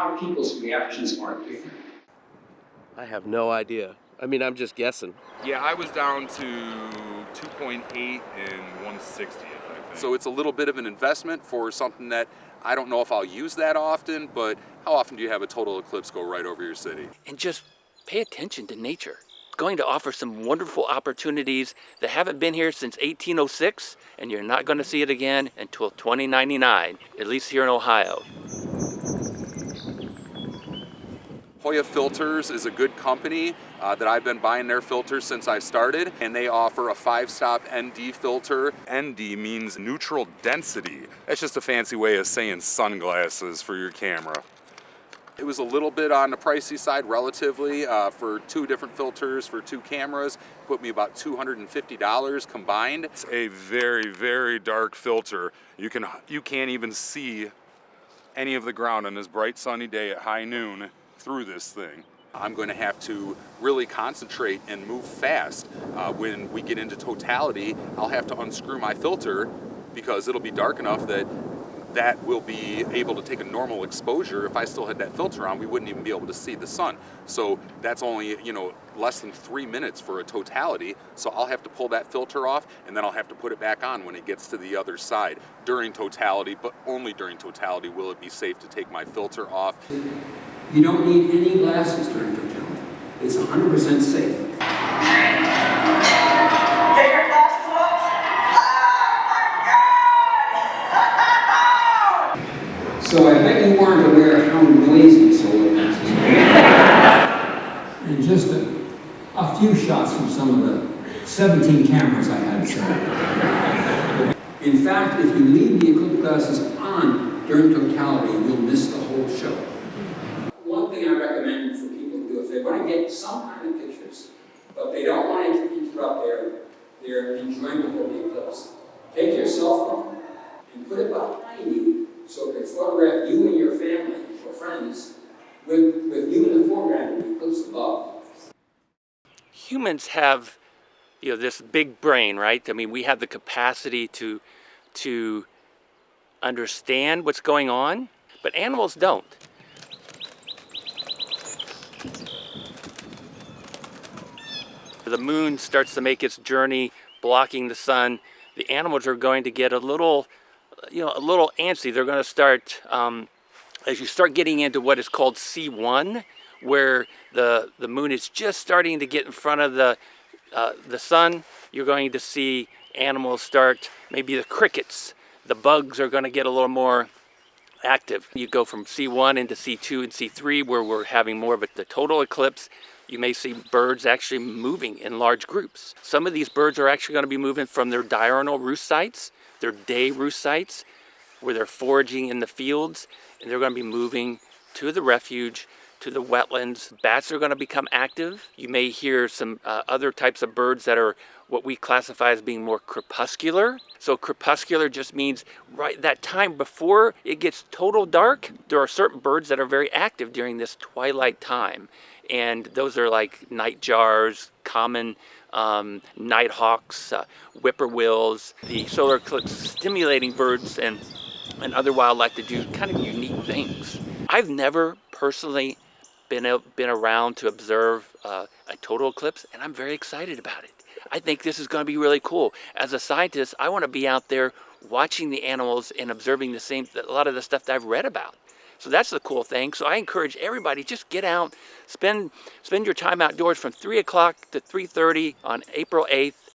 how people's reactions are different. I have no idea. I mean, I'm just guessing. Yeah, I was down to 2.8 and 1/60th, I think. So it's a little bit of an investment for something that I don't know if I'll use that often, but how often do you have a total eclipse go right over your city? And just pay attention to nature. It's going to offer some wonderful opportunities that haven't been here since 1806, and you're not going to see it again until 2099, at least here in Ohio. Hoya Filters is a good company that I've been buying their filters since I started, and they offer a 5-stop ND filter. ND means neutral density. That's just a fancy way of saying sunglasses for your camera. It was a little bit on the pricey side relatively for 2 different filters for 2 cameras. Put me about $250 combined. It's a very, very dark filter. You can't even see any of the ground on this bright sunny day at high noon through this thing. I'm going to have to really concentrate and move fast. When we get into totality, I'll have to unscrew my filter because it'll be dark enough that will be able to take a normal exposure. If I still had that filter on, we wouldn't even be able to see the sun. So that's only, less than 3 minutes for a totality. So I'll have to pull that filter off, and then I'll have to put it back on when it gets to the other side. During totality, but only during totality, will it be safe to take my filter off. You don't need any glasses during totality. It's 100% safe. Take your glasses off. So I bet you weren't aware how noisy solar glasses are. And just a few shots from some of the 17 cameras I had set up. In fact, if you leave the eclipse glasses on during totality, you'll miss the whole show. One thing I recommend for people to do, if they want to get some kind of pictures, but they don't want to interrupt their enjoyment of the eclipse, take your cell phone and put it behind you so it can photograph you and your family or friends with you in the foreground and the eclipse above. Humans have, this big brain, right? I mean, we have the capacity to understand what's going on, but animals don't. The moon starts to make its journey, blocking the sun. The animals are going to get a little antsy. They're going to start, as you start getting into what is called C1, where the moon is just starting to get in front of the sun, you're going to see animals start, maybe the crickets, the bugs are going to get a little more active. You go from C1 into C2 and C3, where we're having more of the total eclipse. You may see birds actually moving in large groups. Some of these birds are actually going to be moving from their diurnal roost sites, their day roost sites, where they're foraging in the fields, and they're going to be moving to the refuge, to the wetlands. Bats are going to become active. You may hear some other types of birds that are what we classify as being more crepuscular. So crepuscular just means right that time before it gets total dark. There are certain birds that are very active during this twilight time. And those are like nightjars, common nighthawks, whippoorwills. The solar eclipse stimulating birds and other wildlife to do kind of unique things. I've never personally been around to observe a total eclipse, and I'm very excited about it. I think this is going to be really cool. As a scientist, I want to be out there watching the animals and observing a lot of the stuff that I've read about. So that's the cool thing. So I encourage everybody, just get out, spend your time outdoors from 3 o'clock to 3:30 on April 8th.